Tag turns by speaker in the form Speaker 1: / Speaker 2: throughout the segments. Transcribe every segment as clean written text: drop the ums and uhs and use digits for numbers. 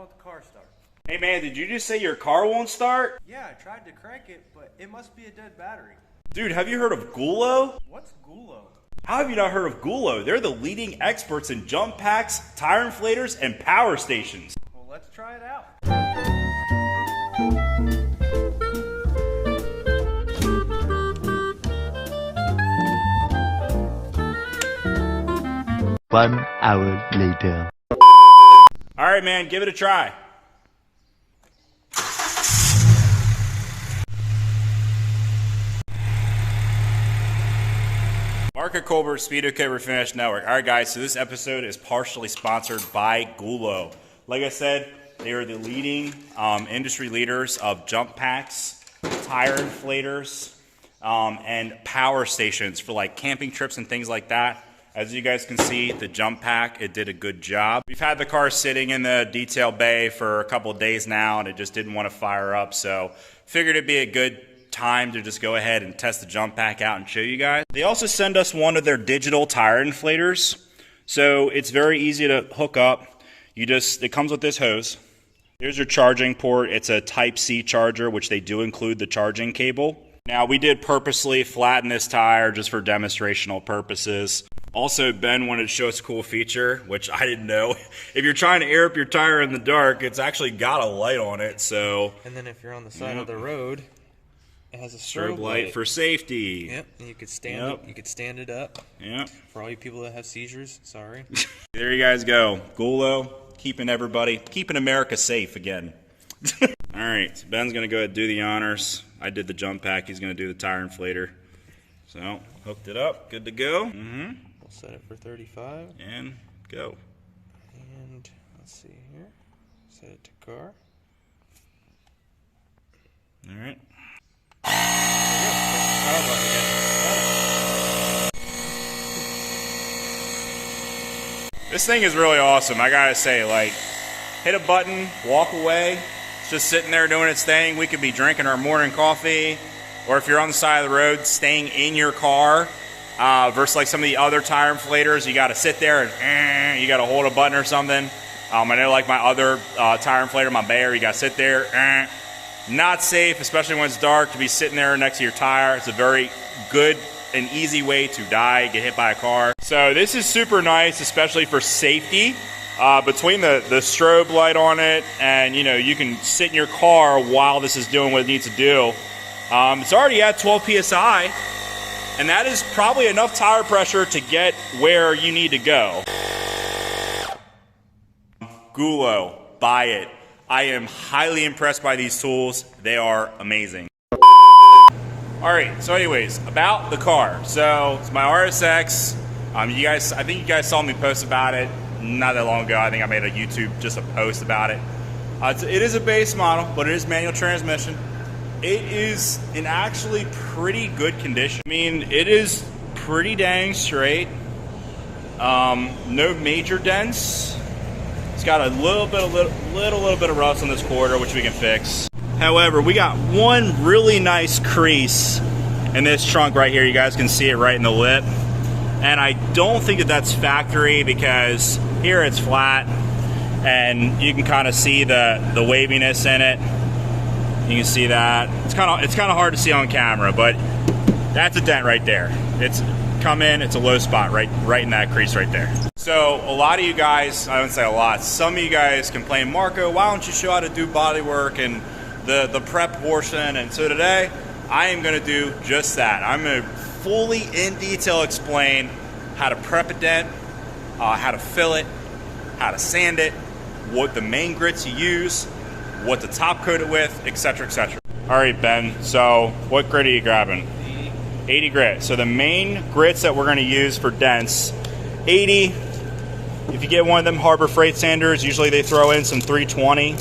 Speaker 1: let the car start.
Speaker 2: Hey man, did you just say your car won't start?
Speaker 1: Yeah, I tried to crank it, but it must be a dead battery.
Speaker 2: Dude, have you heard of Gulo?
Speaker 1: What's Gulo?
Speaker 2: How have you not heard of Gulo? They're the leading experts in jump packs, tire inflators, and power stations.
Speaker 1: Well, let's try it out.
Speaker 3: One hour later.
Speaker 2: Alright man, give it a try. Mark at Colbert, Speed OK Refinish Network. Alright guys, so this episode is partially sponsored by Gulo. Like I said, they are the leading industry leaders of jump packs, tire inflators, and power stations for like camping trips and things like that. As you guys can see, the jump pack, it did a good job. We've had the car sitting in the detail bay for a couple of days now, and it just didn't want to fire up, so figured it'd be a good time to just go ahead and test the jump pack out and show you guys. They also send us one of their digital tire inflators, so it's very easy to hook up. It comes with this hose. Here's your charging port. It's a Type-C charger, which they do include the charging cable. Now, we did purposely flatten this tire just for demonstrational purposes. Also, Ben wanted to show us a cool feature, which I didn't know. If you're trying to air up your tire in the dark, it's actually got a light on it, so...
Speaker 1: And then if you're on the side of the road, it has a strobe
Speaker 2: light for safety.
Speaker 1: Yep, and you could stand it up.
Speaker 2: Yep.
Speaker 1: For all you people that have seizures, sorry.
Speaker 2: There you guys go. Gulo, keeping America safe again. Alright, so Ben's going to go ahead and do the honors. I did the jump pack, he's going to do the tire inflator. So, hooked it up, good to go.
Speaker 1: We'll set it for 35.
Speaker 2: And go.
Speaker 1: And let's see here. Set it to car.
Speaker 2: Alright. This thing is really awesome, I gotta say. Like, hit a button, walk away. It's just sitting there doing its thing. We could be drinking our morning coffee, or if you're on the side of the road, staying in your car. Versus like some of the other tire inflators, you got to sit there and you got to hold a button or something. I know like my other tire inflator, my Bayer, you got to sit there. Not safe, especially when it's dark, to be sitting there next to your tire. It's a very good and easy way to die, get hit by a car. So this is super nice, especially for safety. Between the strobe light on it and, you can sit in your car while this is doing what it needs to do. It's already at 12 PSI. And that is probably enough tire pressure to get where you need to go. Gulo, buy it. I am highly impressed by these tools. They are amazing. Alright, so anyways, about the car. So, it's my RSX. I think you guys saw me post about it not that long ago. I think I made a YouTube, just a post about it. It is a base model, but it is manual transmission. It is in actually pretty good condition. I mean, it is pretty dang straight. No major dents. It's got a little bit of rust on this quarter, which we can fix. However, we got one really nice crease in this trunk right here. You guys can see it right in the lip. And I don't think that that's factory, because here it's flat and you can kind of see the waviness in it. You can see that. It's kind of hard to see on camera, but that's a dent right there. It's come in, it's a low spot right in that crease right there. So a lot of you guys, I wouldn't say a lot, some of you guys complain, Marco, why don't you show how to do body work and the prep portion? And so today, I am gonna do just that. I'm gonna fully in detail explain how to prep a dent, how to fill it, how to sand it, what the main grits you use, what to top coat it with, etc., etc. All right, Ben, so what grit are you grabbing? 80 grit. So the main grits that we're going to use for dents, 80. If you get one of them Harbor Freight sanders, usually they throw in some 320.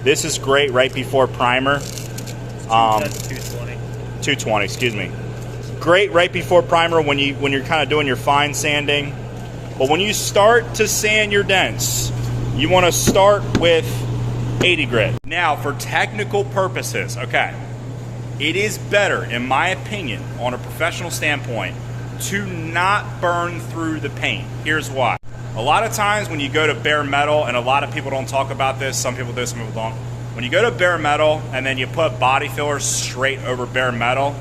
Speaker 2: This is great right before primer.
Speaker 1: 220.
Speaker 2: 220, excuse me. Great right before primer when you're kind of doing your fine sanding. But when you start to sand your dents, you want to start with 80 grit. Now, for technical purposes, okay, it is better, in my opinion, on a professional standpoint, to not burn through the paint. Here's why. A lot of times when you go to bare metal, and a lot of people don't talk about this, some people do, some people don't. When you go to bare metal and then you put body filler straight over bare metal,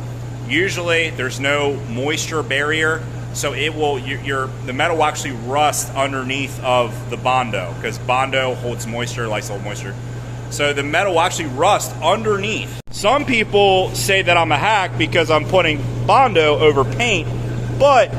Speaker 2: usually there's no moisture barrier, so it will the metal will actually rust underneath of the Bondo, because Bondo holds moisture, likes to hold moisture. So the metal will actually rust underneath. Some people say that I'm a hack because I'm putting Bondo over paint, but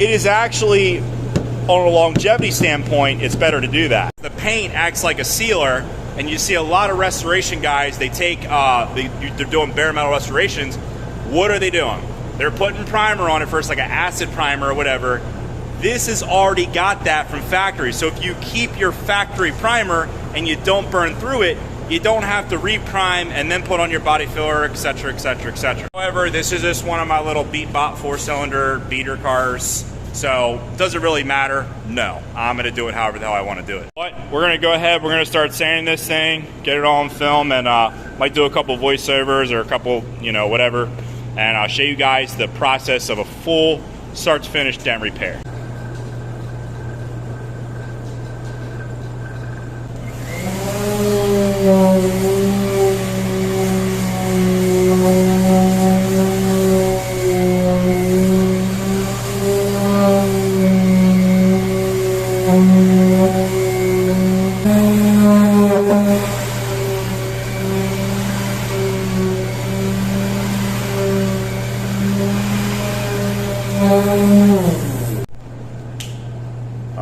Speaker 2: it is actually, on a longevity standpoint, it's better to do that. The paint acts like a sealer, and you see a lot of restoration guys, they take, they're doing bare metal restorations. What are they doing? They're putting primer on it first, like an acid primer or whatever. This has already got that from factory. So if you keep your factory primer and you don't burn through it, you don't have to reprime and then put on your body filler, etc., etc., etc. However, this is just one of my little beat-bot 4-cylinder beater cars. So, does it really matter? No. I'm going to do it however the hell I want to do it. But we're going to go ahead, we're going to start sanding this thing, get it all on film, and might do a couple voiceovers or a couple, whatever. And I'll show you guys the process of a full start to finish dent repair.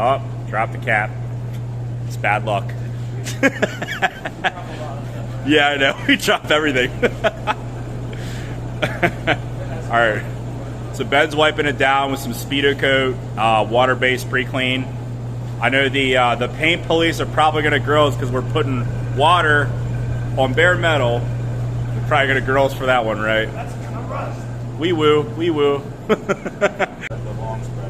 Speaker 2: Oh, drop the cap. It's bad luck. Yeah, I know. We dropped everything. Alright. So Ben's wiping it down with some Speedo Coat, water-based pre-clean. I know the paint police are probably going to grill us because we're putting water on bare metal. They're probably going to grill us for that one, right? That's kind of rust. Wee woo, wee woo. The long spreaders.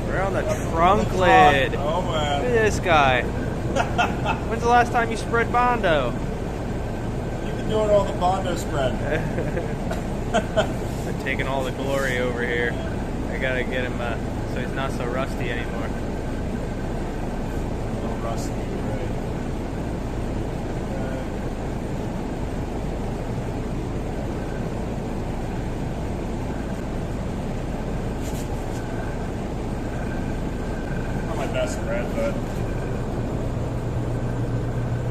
Speaker 1: We're on the trunk lid.
Speaker 2: Oh man.
Speaker 1: Look at this guy. When's the last time you spread Bondo?
Speaker 2: You've been doing all the Bondo spread.
Speaker 1: They're taking all the glory over here. I gotta get him so he's not so rusty anymore.
Speaker 2: A little rusty, right? Best spread, but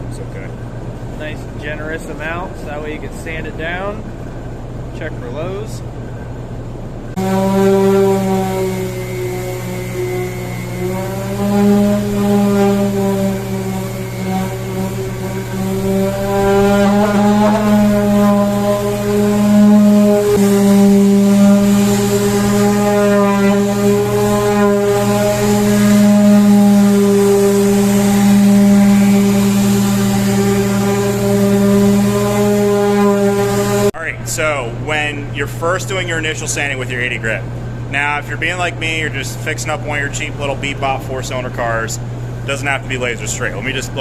Speaker 2: it's okay.
Speaker 1: Nice generous amount, so that way you can sand it down. Check for lows.
Speaker 2: So when you're first doing your initial sanding with your 80 grit, now if you're being like me, you're just fixing up one of your cheap little beat-bot 4-cylinder cars, doesn't have to be laser straight. Let me just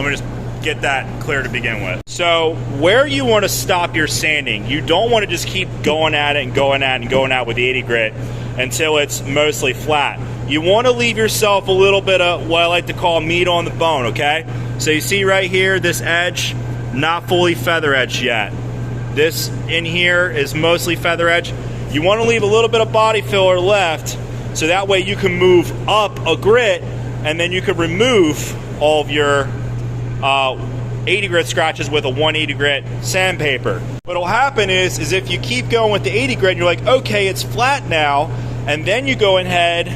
Speaker 2: get that clear to begin with. So where you want to stop your sanding, you don't want to just keep going at it and going at it and going out with the 80 grit until it's mostly flat. You want to leave yourself a little bit of what I like to call meat on the bone, okay? So you see right here, this edge, not fully feather edged yet. This in here is mostly feather edge. You want to leave a little bit of body filler left so that way you can move up a grit and then you can remove all of your 80 grit scratches with a 180 grit sandpaper. What'll happen is if you keep going with the 80 grit and you're like, okay, it's flat now, and then you go ahead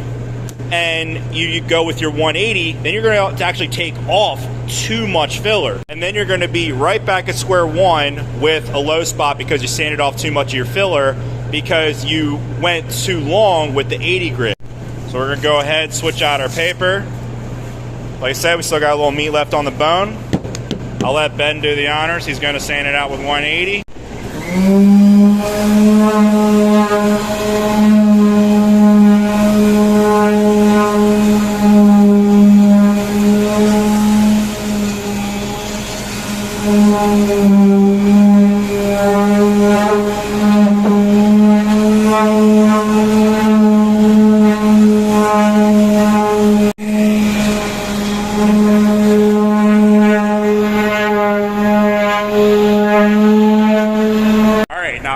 Speaker 2: and you go with your 180, then you're going to actually take off too much filler. And then you're going to be right back at square one with a low spot because you sanded off too much of your filler because you went too long with the 80 grit. So we're going to go ahead, switch out our paper, Like I said, we still got a little meat left on the bone. I'll let Ben do the honors. He's going to sand it out with 180.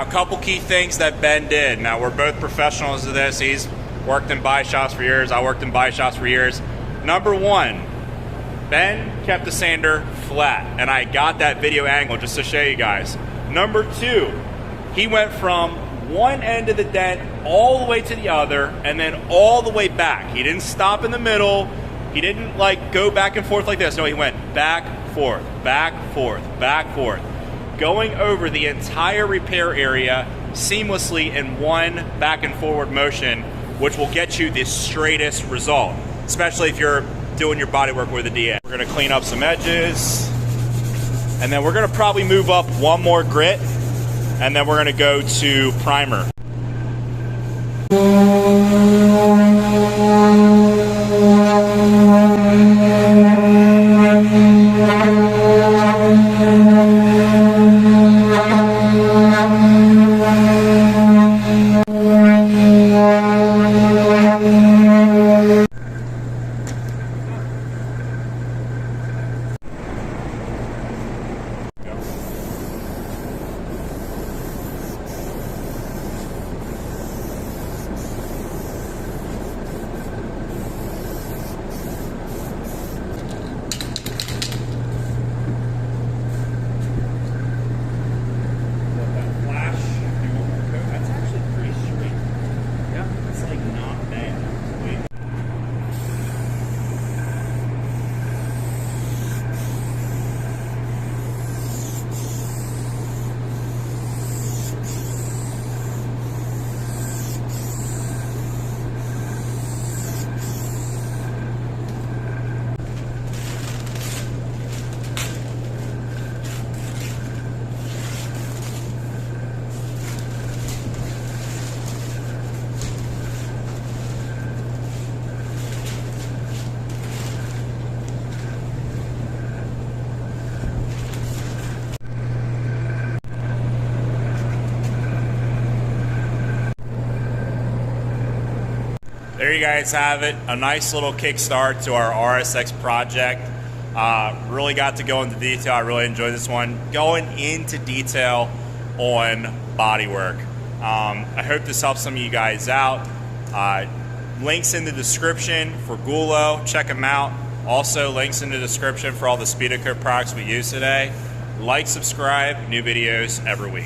Speaker 2: Couple key things that Ben did. Now, we're both professionals of this. He's worked in body shops for years. I worked in body shops for years. Number one, Ben kept the sander flat, and I got that video angle just to show you guys. Number two, he went from one end of the dent all the way to the other, and then all the way back. He didn't stop in the middle. He didn't like go back and forth like this. No, he went back, forth, back, forth, back, forth, going over the entire repair area seamlessly in one back and forward motion, which will get you the straightest result, especially if you're doing your body work with a DA. We're gonna clean up some edges, and then we're gonna probably move up one more grit, and then we're gonna go to primer. There you guys have it, a nice little kickstart to our RSX project. Really got to go into detail. I really enjoyed this one, going into detail on bodywork. I hope this helps some of you guys out. Links in the description for Gulo, check them out. Also links in the description for all the Speedocoat products we use today. Like, subscribe, new videos every week.